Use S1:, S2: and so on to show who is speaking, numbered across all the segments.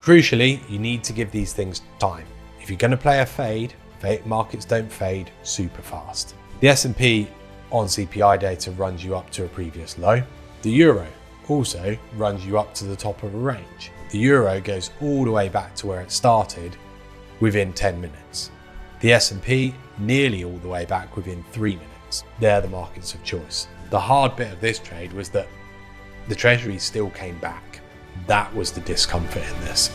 S1: Crucially, you need to give these things time. If you're going to play a fade, markets don't fade super fast. The S&P on CPI data runs you up to a previous low. The euro also runs you up to the top of a range. The euro goes all the way back to where it started within 10 minutes. The S&P nearly all the way back within 3 minutes. They're the markets of choice. The hard bit of this trade was that the Treasury still came back. That was the discomfort in this.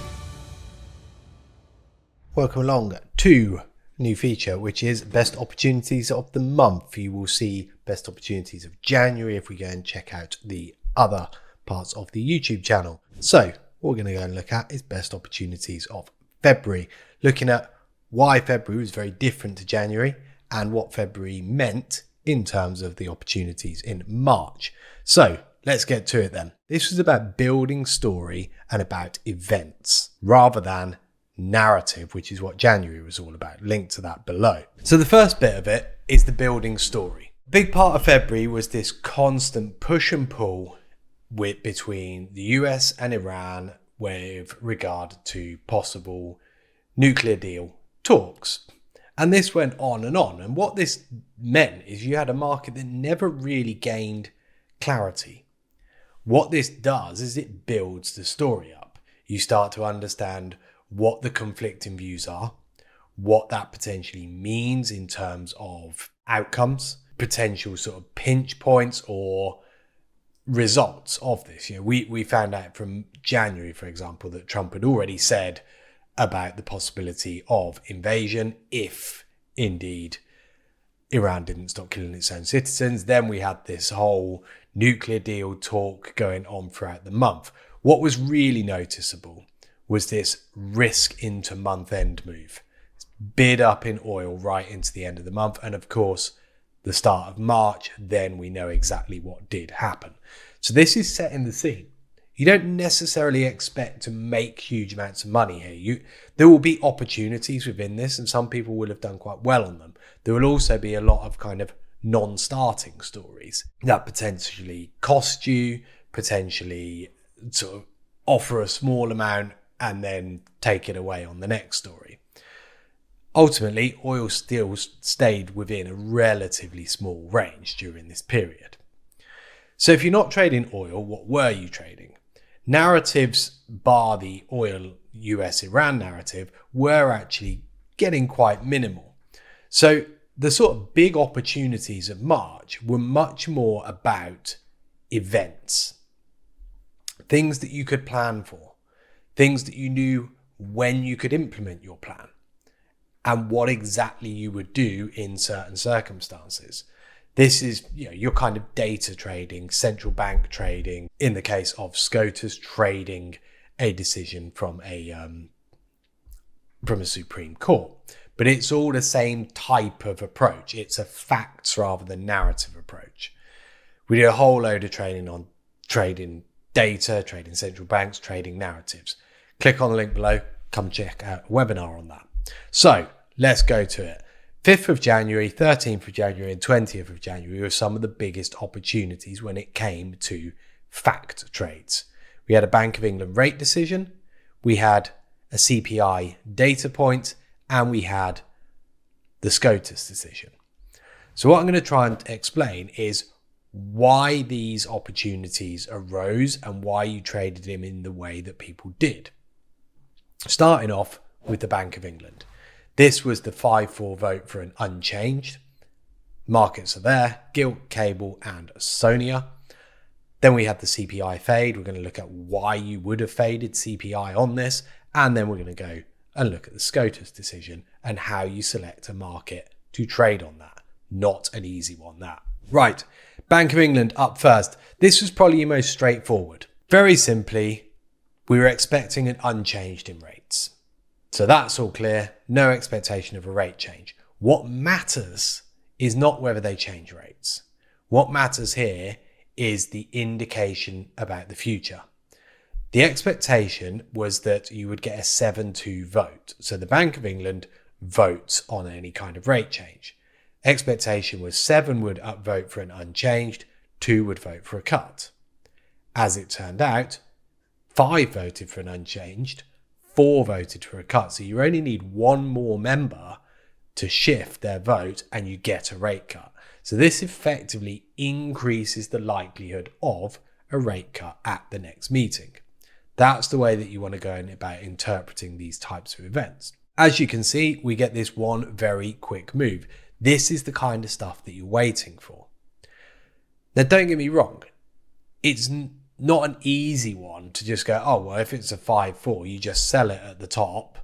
S1: Welcome along to a new feature, which is best opportunities of the month. You will see best opportunities of January if we go and check out the other parts of the YouTube channel. So what we're going to go and look at is best opportunities of February, looking at why February was very different to January and what February meant in terms of the opportunities in March. So let's get to it then. This was about building story and about events rather than narrative, which is what January was all about. Link to that below. So the first bit of it is the building story. A big part of February was this constant push and pull between the US and Iran with regard to possible nuclear deal talks. And this went on. And what this meant is you had a market that never really gained clarity. What this does is it builds the story up. You start to understand what the conflicting views are, what that potentially means in terms of outcomes, potential sort of pinch points or results of this. You know, we found out from January, for example, that Trump had already said about the possibility of invasion if indeed Iran didn't stop killing its own citizens. Then we had this whole nuclear deal talk going on throughout the month. What was really noticeable was this risk into month-end move. Bid up in oil right into the end of the month. And of course, the start of March, then we know exactly what did happen. So this is setting the scene. You don't necessarily expect to make huge amounts of money here. There will be opportunities within this, and some people will have done quite well on them. There will also be a lot of kind of non-starting stories that potentially cost you, potentially sort of offer a small amount and then take it away on the next story. Ultimately, oil still stayed within a relatively small range during this period. So if you're not trading oil, what were you trading? Narratives, bar the oil US-Iran narrative, were actually getting quite minimal. So the sort of big opportunities of March were much more about events, things that you could plan for, things that you knew when you could implement your plan and what exactly you would do in certain circumstances. This is, your kind of data trading, central bank trading, in the case of SCOTUS, trading a decision from a Supreme Court. But it's all the same type of approach. It's a facts rather than narrative approach. We do a whole load of training on trading data, trading central banks, trading narratives. Click on the link below, come check out a webinar on that. So let's go to it. 5th of January, 13th of January and 20th of January were some of the biggest opportunities when it came to fact trades. We had a Bank of England rate decision, we had a CPI data point, and we had the SCOTUS decision. So what I'm going to try and explain is why these opportunities arose and why you traded them in the way that people did. Starting off with the Bank of England. This was the 5-4 vote for an unchanged. Markets are there, gilt, cable and Sonia. Then we had the CPI fade. We're going to look at why you would have faded CPI on this. And then we're going to go and look at the SCOTUS decision and how you select a market to trade on that. Not an easy one, that. Right, Bank of England up first. This was probably your most straightforward. Very simply, we were expecting an unchanged in rates. So that's all clear, no expectation of a rate change. What matters is not whether they change rates. What matters here is the indication about the future. The expectation was that you would get a 7-2 vote. So the Bank of England votes on any kind of rate change. Expectation was 7 would upvote for an unchanged, 2 would vote for a cut. As it turned out, 5 voted for an unchanged, 4 voted for a cut. So you only need one more member to shift their vote and you get a rate cut. So this effectively increases the likelihood of a rate cut at the next meeting. That's the way that you want to go about interpreting these types of events. As you can see, we get this one very quick move. This is the kind of stuff that you're waiting for. Now, don't get me wrong. It's not an easy one to just go, oh, well, if it's a 5-4, you just sell it at the top.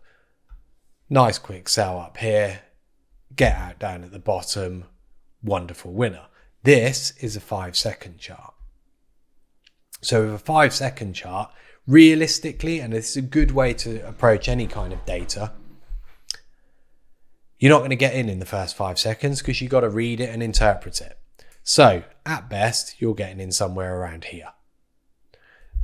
S1: Nice quick sell up here. Get out down at the bottom. Wonderful winner. This is a 5-second chart. So with a 5-second chart, realistically, and this is a good way to approach any kind of data, you're not going to get in the first 5 seconds because you've got to read it and interpret it. So at best, you're getting in somewhere around here.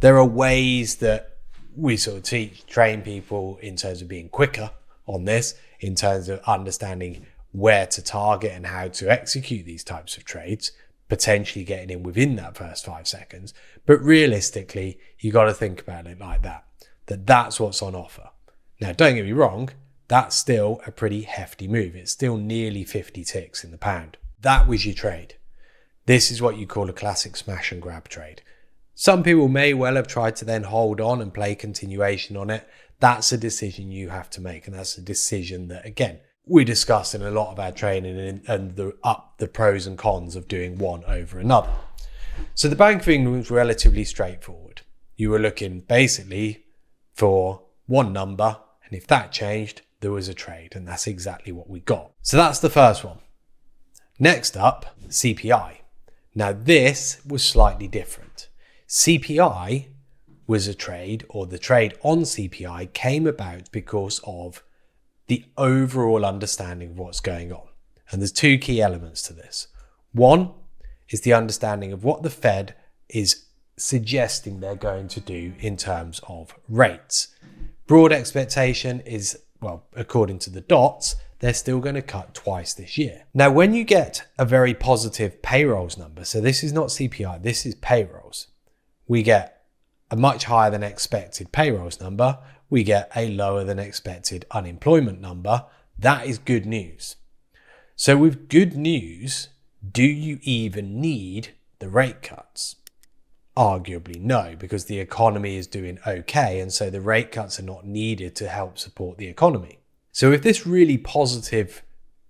S1: There are ways that we sort of train people in terms of being quicker on this, in terms of understanding where to target and how to execute these types of trades, potentially getting in within that first 5 seconds. But realistically, you got to think about it like that that's what's on offer. Now, don't get me wrong, that's still a pretty hefty move. It's still nearly 50 ticks in the pound. That was your trade. This is what you call a classic smash and grab trade. Some people may well have tried to then hold on and play continuation on it. That's a decision you have to make. And that's a decision that, again, we discuss in a lot of our training and the pros and cons of doing one over another. So the Bank of England was relatively straightforward. You were looking basically for one number, and if that changed, there was a trade, and that's exactly what we got. So that's the first one. Next up, CPI. Now this was slightly different. CPI was a trade, or the trade on CPI came about because of the overall understanding of what's going on. And there's 2 key elements to this. One is the understanding of what the Fed is suggesting they're going to do in terms of rates. Broad expectation is, well, according to the dots, they're still going to cut twice this year. Now, when you get a very positive payrolls number, so this is not CPI, this is payrolls, we get a much higher than expected payrolls number, we get a lower than expected unemployment number. That is good news. So with good news, do you even need the rate cuts? Arguably no, because the economy is doing okay, and so the rate cuts are not needed to help support the economy. So with this really positive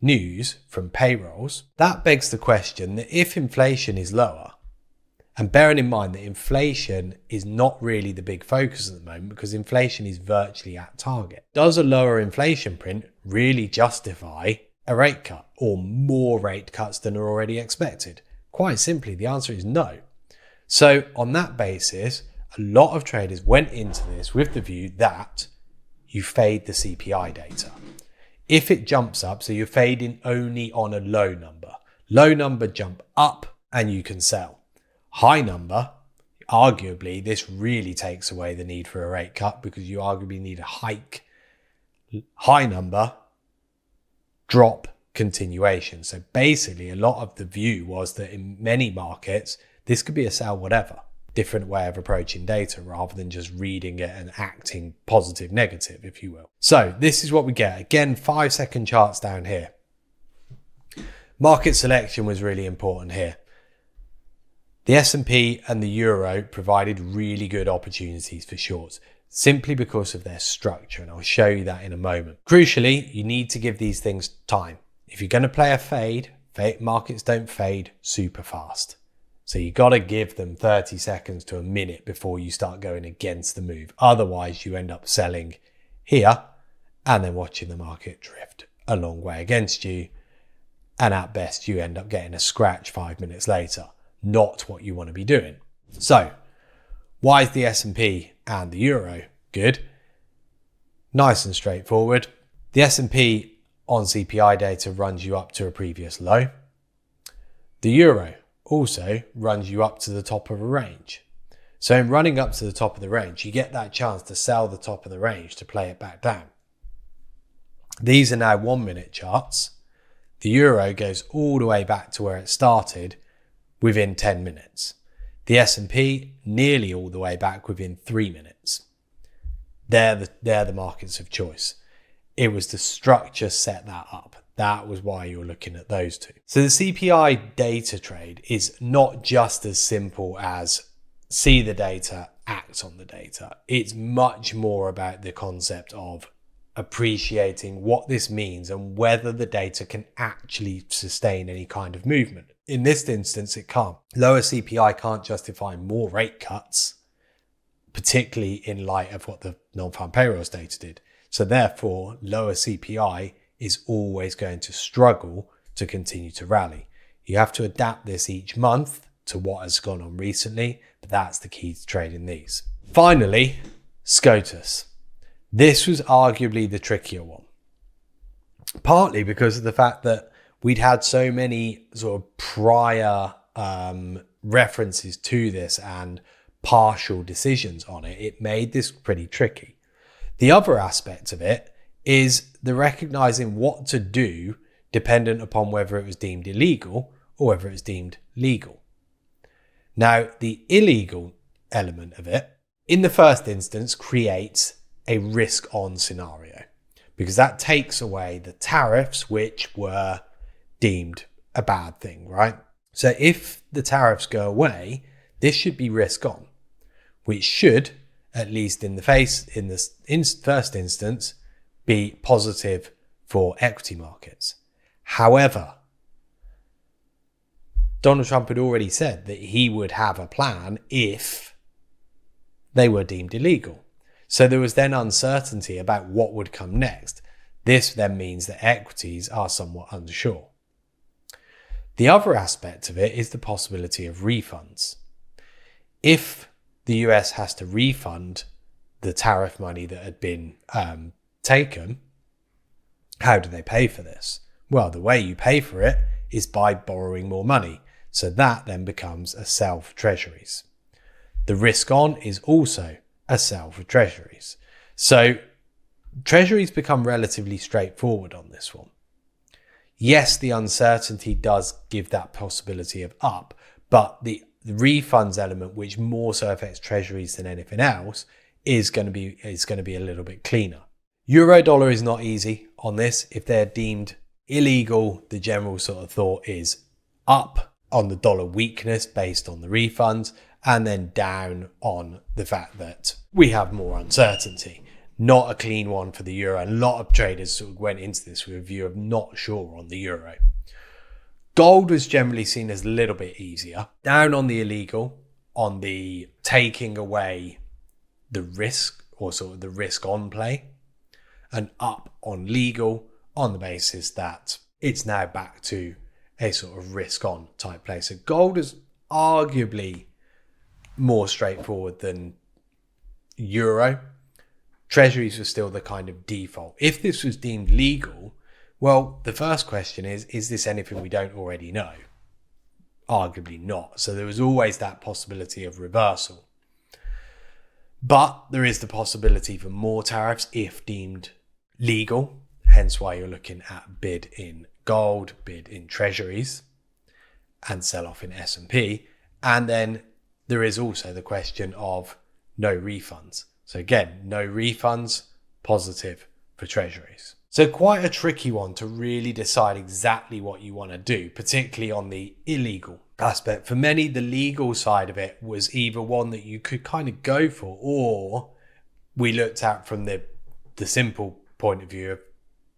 S1: news from payrolls, that begs the question that if inflation is lower, and bearing in mind that inflation is not really the big focus at the moment because inflation is virtually at target, does a lower inflation print really justify a rate cut or more rate cuts than are already expected? Quite simply, the answer is no. So on that basis, a lot of traders went into this with the view that you fade the CPI data. If it jumps up, so you're fading only on a low number jump up and you can sell. High number, arguably, this really takes away the need for a rate cut because you arguably need a hike. High number, drop, continuation. So basically, a lot of the view was that in many markets, this could be a sell whatever. Different way of approaching data rather than just reading it and acting positive, negative, if you will. So this is what we get. Again, 5-second charts down here. Market selection was really important here. The S&P and the Euro provided really good opportunities for shorts simply because of their structure, and I'll show you that in a moment. Crucially, you need to give these things time. If you're going to play a fade, markets don't fade super fast. So you got to give them 30 seconds to a minute before you start going against the move. Otherwise, you end up selling here and then watching the market drift a long way against you. And at best, you end up getting a scratch 5 minutes later. Not what you want to be doing. So why is the S&P and the Euro good? Nice and straightforward. The S&P on CPI data runs you up to a previous low. The Euro also runs you up to the top of a range. So in running up to the top of the range, you get that chance to sell the top of the range to play it back down. These are now 1 minute charts. The Euro goes all the way back to where it started within 10 minutes. The S&P nearly all the way back within 3 minutes. they're the markets of choice. It was the structure set that up. That was why you're looking at those two. So the CPI data trade is not just as simple as see the data, act on the data. It's much more about the concept of appreciating what this means and whether the data can actually sustain any kind of movement. In this instance, it can't. Lower CPI can't justify more rate cuts, particularly in light of what the non-farm payrolls data did. So therefore, lower CPI is always going to struggle to continue to rally. You have to adapt this each month to what has gone on recently, but that's the key to trading these. Finally, SCOTUS. This was arguably the trickier one, partly because of the fact that we'd had so many sort of prior references to this and partial decisions on it. It made this pretty tricky. The other aspect of it is the recognizing what to do dependent upon whether it was deemed illegal or whether it was deemed legal. Now, the illegal element of it, in the first instance, creates a risk-on scenario because that takes away the tariffs which were deemed a bad thing, right? So if the tariffs go away, this should be risk-on, which should, at least in the first instance, be positive for equity markets. However, Donald Trump had already said that he would have a plan if they were deemed illegal. So there was then uncertainty about what would come next. This then means that equities are somewhat unsure. The other aspect of it is the possibility of refunds. If the US has to refund the tariff money that had been taken, how do they pay for this? Well, the way you pay for it is by borrowing more money. So that then becomes a sell for treasuries. The risk on is also a sell for treasuries. So treasuries become relatively straightforward on this one. Yes, the uncertainty does give that possibility of up, but the refunds element, which more so affects treasuries than anything else, is going to be a little bit cleaner. Euro dollar is not easy on this. If they're deemed illegal, the general sort of thought is up on the dollar weakness based on the refunds, and then down on the fact that we have more uncertainty. Not a clean one for the euro. A lot of traders sort of went into this with a view of not sure on the euro. Gold was generally seen as a little bit easier. Down on the illegal, on the taking away the risk or sort of the risk on play, and up on legal on the basis that it's now back to a sort of risk on type play. So gold is arguably more straightforward than euro. Treasuries were still the kind of default. If this was deemed legal, well, the first question is this anything we don't already know? Arguably not. So there was always that possibility of reversal. But there is the possibility for more tariffs if deemed legal, hence why you're looking at bid in gold, bid in treasuries, and sell off in S&P. And then there is also the question of no refunds. So again, no refunds, positive for treasuries. So quite a tricky one to really decide exactly what you want to do, particularly on the illegal aspect. For many, the legal side of it was either one that you could kind of go for, or we looked at from the simple point of view of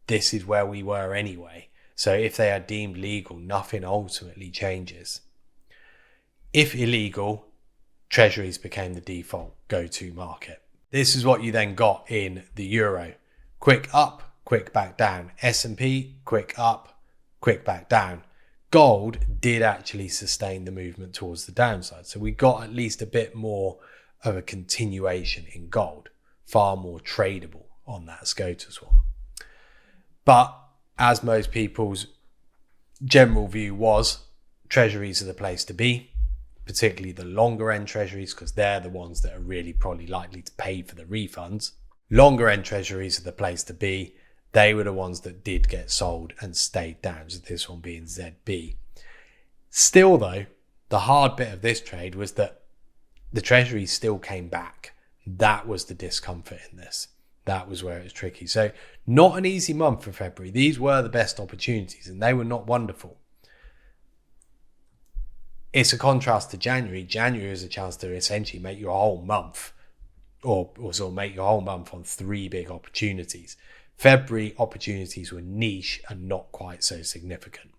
S1: this is where we were anyway. So if they are deemed legal, nothing ultimately changes. If illegal, treasuries became the default go-to market. This is what you then got in the euro. Quick up, quick back down. S&P, quick up, quick back down. Gold did actually sustain the movement towards the downside. So we got at least a bit more of a continuation in gold. Far more tradable on that SCOTUS one. But as most people's general view was, treasuries are the place to be, particularly the longer end treasuries, because they're the ones that are really probably likely to pay for the refunds. Longer end treasuries are the place to be. They were the ones that did get sold and stayed down, so this one being ZB. Still though, the hard bit of this trade was that the treasuries still came back. That was the discomfort in this. That was where it was tricky. So not an easy month for February. These were the best opportunities and they were not wonderful. It's a contrast to January. January is a chance to essentially make your whole month or sort of make your whole month on 3 big opportunities. February opportunities were niche and not quite so significant.